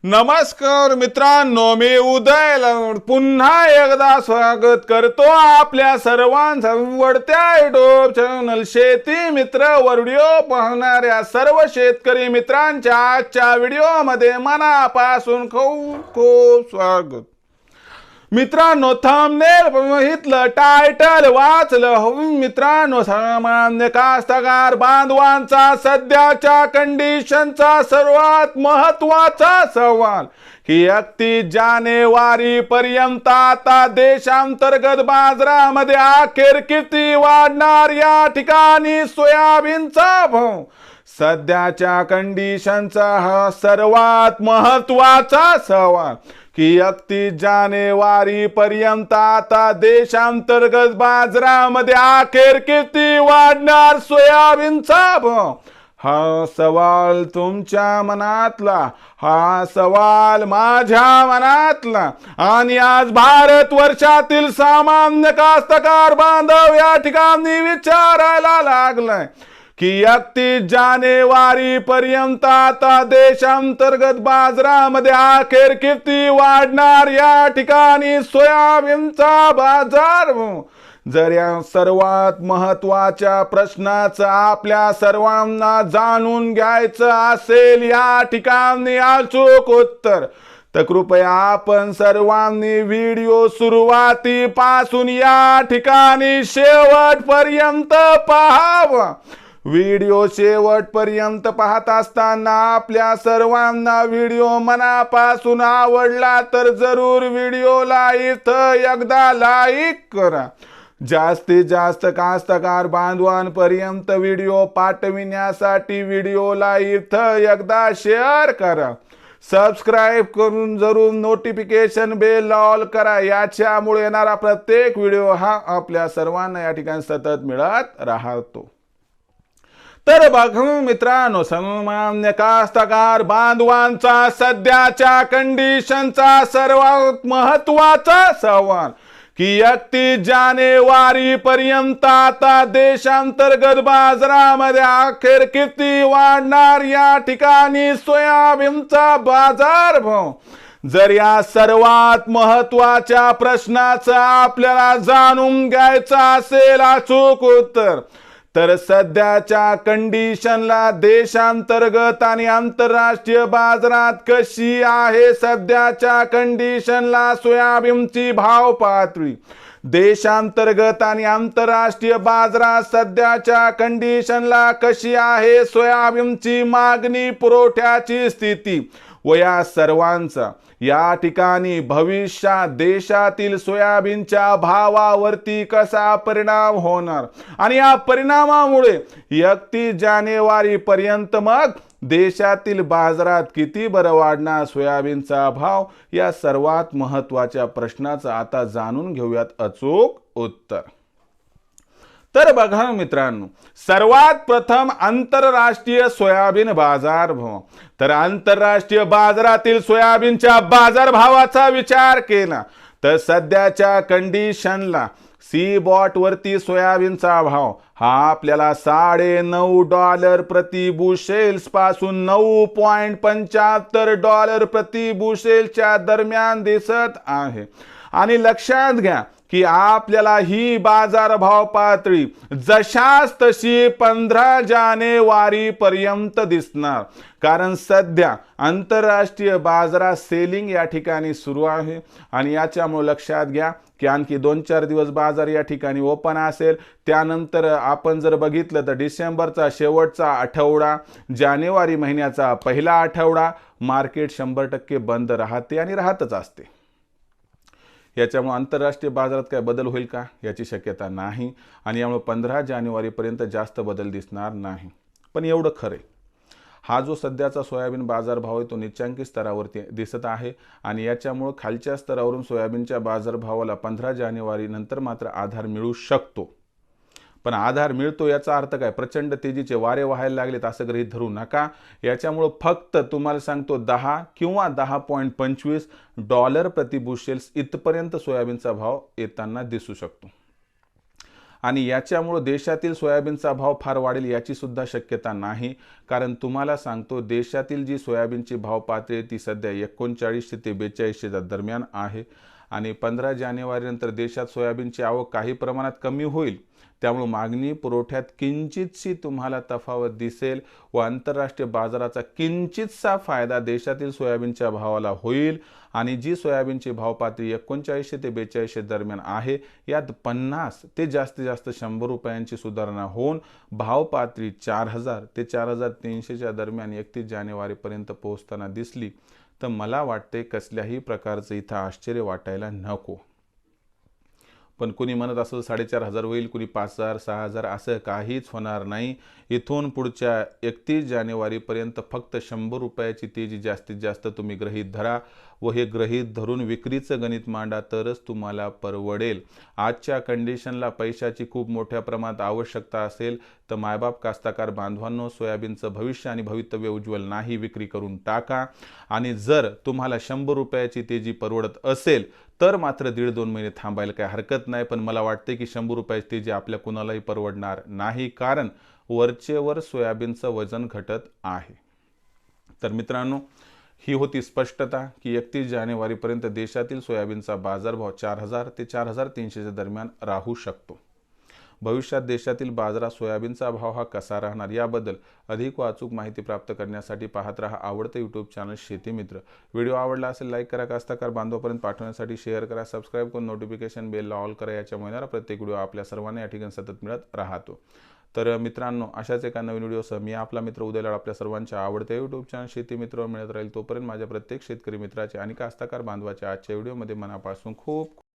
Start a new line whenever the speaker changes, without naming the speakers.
नमस्कार मित्रांनो, मी उदय पुन्हा एकदा स्वागत करतो आपल्या सर्वांचं वडत्या युट्यूब चॅनल शेती मित्र व्हिडिओ पाहणाऱ्या सर्व शेतकरी मित्रांच्या आजच्या व्हिडिओमध्ये मनापासून खूप खूप स्वागत। मित्रांनो, थंबनेल बघितलं, टायटल वाचलं, मित्रांनो सामान्य कास्तकार बांधवांचा सध्याच्या कंडिशनचा सर्वात महत्त्वाचा सवाल की 31 जानेवारी पर्यंत आता देशांतर्गत बाजारामध्ये अखेर किती वाढणार या ठिकाणी सोयाबीनचा भाव। सध्याच्या कंडिशनचा हा सर्वात महत्त्वाचा सवाल की 31 जानेवारी पर्यंत आता देशांतर्गत बाजारामध्ये अखेर किती वाढणार सोयाबीनचा भाव। हा सवाल तुमच्या मनातला, हा सवाल माझ्या मनातला आणि आज भारत वर्षातील सामान्य कास्तकार बांधव या ठिकाणी विचारायला लागलाय की 31 जानेवारी पर्यंत आता देशांतर्गत बाजारामध्ये अखेर किती वाढणार या ठिकाणी सोयाबीनचा बाजार। जर या सर्वात महत्त्वाच्या प्रश्नाचं आपल्या सर्वांना जाणून घ्यायचं असेल या ठिकाणी अचूक उत्तर, तर कृपया आपण सर्वांनी व्हिडिओ सुरुवातीपासून या ठिकाणी शेवटपर्यंत पाहावा। व्हिडिओ शेवटपर्यंत पाहत असताना आपल्या सर्वांना व्हिडिओ मनापासून आवडला तर जरूर व्हिडिओला इथं एकदा लाईक करा। जास्तीत जास्त कास्तकार बांधवांपर्यंत व्हिडिओ पाठविण्यासाठी व्हिडिओला इथं एकदा शेअर करा। सबस्क्राईब करून जरूर नोटिफिकेशन बेल ऑल करा, याच्यामुळे येणारा प्रत्येक व्हिडिओ हा आपल्या सर्वांना या ठिकाणी सतत मिळत राहतो। तर बघा मित्रांनो, सामान्य कास्तकार बांधवांचा सध्याच्या कंडिशनचा सर्वात महत्त्वाचा सवाल की 31 जानेवारी पर्यंत आता देशांतर्गत बाजारामध्ये अखेर किती वाढणार या ठिकाणी सोयाबीनचा बाजारभाव। जर या सर्वात महत्त्वाच्या प्रश्नाचं आपल्याला जाणून घ्यायचं असेल अचूक उत्तर, तर सध्याच्या कंडिशनला देशांतर्गत आणि आंतरराष्ट्रीय बाजारात कशी आहे सध्याच्या कंडिशनला सोयाबीनची भाव पातळी। देशांतर्गत आणि आंतरराष्ट्रीय बाजारात सध्याच्या कंडिशनला कशी आहे सोयाबीनची मागणी पुरवठ्याची स्थिती व या सर्वांचा या ठिकाणी भविष्यात देशातील सोयाबीनच्या भावावरती कसा परिणाम होणार आणि या परिणामामुळे 31 जानेवारी पर्यंत मग देशातील बाजारात किती बरं वाढणार सोयाबीनचा भाव, या सर्वात महत्त्वाच्या प्रश्नाचं आता जाणून घेऊयात अचूक उत्तर। तर बघा मित्रांनो, सर्वात प्रथम आंतरराष्ट्रीय सोयाबीन बाजार भाव। तर आंतरराष्ट्रीय बाजारातील सोयाबीनच्या बाजारभावाचा विचार केला तर सध्याच्या कंडिशनला सी बॉट वरती सोयाबीनचा भाव हा आपल्याला $9.5 प्रति बुशेल्स पासून $9.75 प्रति बुशेलच्या दरम्यान दिसत आहे। आणि लक्षात घ्या की आपल्याला ही बाजारभाव पातळी जशास तशी 15 जानेवारी पर्यंत दिसणार, कारण सध्या आंतरराष्ट्रीय बाजारात सेलिंग या ठिकाणी सुरू आहे आणि याच्यामुळे लक्षात घ्या की आणखी 2-4 दिवस बाजार या ठिकाणी ओपन असेल। त्यानंतर आपण जर बघितलं तर डिसेंबरचा शेवटचा आठवडा, जानेवारी महिन्याचा पहिला आठवडा मार्केट 100% बंद राहते आणि राहतच असते। याच्यामुळे आंतरराष्ट्रीय बाजारात काय बदल होईल का याची शक्यता नाही आणि यामुळे 15 जानेवारीपर्यंत जास्त बदल दिसणार नाही। पण एवढं खरं, हा जो सध्याचा सोयाबीन बाजारभाव आहे तो निच्चांकी स्तरावरती दिसत आहे आणि याच्यामुळे खालच्या स्तरावरून सोयाबीनच्या बाजारभावाला 15 जानेवारी नंतर मात्र आधार मिळू शकतो। पण आधार मिळतो याचा अर्थ काय, प्रचंड तेजीचे वारे वाहायला लागलेत असं गृहीत धरू नका। याच्यामुळे फक्त तुम्हाला सांगतो 10 किंवा $10.25 प्रति बुशेल्स इथपर्यंत सोयाबीनचा भाव येताना दिसू शकतो। आणि याच्यामुळे देशातील सोयाबीनचा भाव फार वाढेल याची सुद्धा शक्यता नाही. कारण तुम्हाला सांगतो, देशातील जी सोयाबीनची भाव पातळी ती सध्या 3900 ते 4200 दरम्यान आहे. आणि 15 जानेवारीनंतर देशात सोयाबीनची आवक काही प्रमाणात कमी होईल. त्यामुळे मागणी पुरवठ्यात किंचितशी तुम्हाला तफावत दिसेल व आंतरराष्ट्रीय बाजाराचा किंचितसा फायदा देशातील सोयाबीनच्या भावाला होईल. आणि जी सोयाबीनची भाव पातळी 3900 ते 4200 दरम्यान आहे, यात 50 ते जास्तीत जास्त 100 रुपयांची सुधारणा होऊन भाव पातळी 4000 ते 4300च्या दरम्यान 31 जानेवारीपर्यंत पोहोचताना दिसली तर मला वाटते कसल्याही प्रकारचं इथं आश्चर्य वाटायला नको. पण कुणी म्हणत असेल 4500 होईल, कुणी 5000 6000, असं काहीच होणार नाही. इथून पुढच्या 31 जानेवारीपर्यंत फक्त 100 रुपयाची तेजी जास्तीत जास्त तुम्ही गृहीत धरा व हे गृहीत धरून विक्रीचं गणित मांडा तरच तुम्हाला परवडेल. आजच्या कंडिशनला पैशाची खूप मोठ्या प्रमाणात आवश्यकता असेल तर मायबाप कास्तकार बांधवांनो, सोयाबीनचं भविष्य आणि भवितव्य उज्ज्वल नाही, विक्री करून टाका. आणि जर तुम्हाला 100 रुपयाची तेजी परवडत असेल तर मात्र 1.5-2 महिने थांबायला काही हरकत नाही. पण मला वाटते की 100 रुपयाची तेजी आपल्या कुणालाही परवडणार नाही, कारण वरचेवर सोयाबीनचं वजन घटत आहे. तर मित्रांनो, ही होती स्पष्टता की 31 जानेवारीपर्यंत देशातील सोयाबीनचा बाजारभाव 4000 ते 4300च्या दरम्यान राहू शकतो. भविष्यात देशातील बाजारात सोयाबीनचा भाव हा कसा राहणार याबद्दल अधिक व अचूक माहिती प्राप्त करण्यासाठी पाहत रहा आवडते यूट्यूब चॅनल शेतीमित्र. व्हिडिओ आवडला असेल लाईक करा, कास्तकार बांधवापर्यंत पाठवण्यासाठी शेअर करा, सबस्क्राईब करून नोटिफिकेशन बेलला ऑल करा. याच्यामुळे येणारा प्रत्येक व्हिडिओ आपल्या सर्वांना या ठिकाणी सतत मिळत राहतो. तर मित्रांनो, अशाच एका नवीन व्हिडिओसह मी आपला मित्र उदय लाड आपल्या सर्वांच्या आवडत्या यूट्यूब चॅनल शेतीमित्रवर मिळत राहील. तोपर्यंत माझ्या प्रत्येक शेतकरी मित्राचे आणि कास्तकार बांधवाच्या आजच्या व्हिडिओमध्ये मनापासून खूप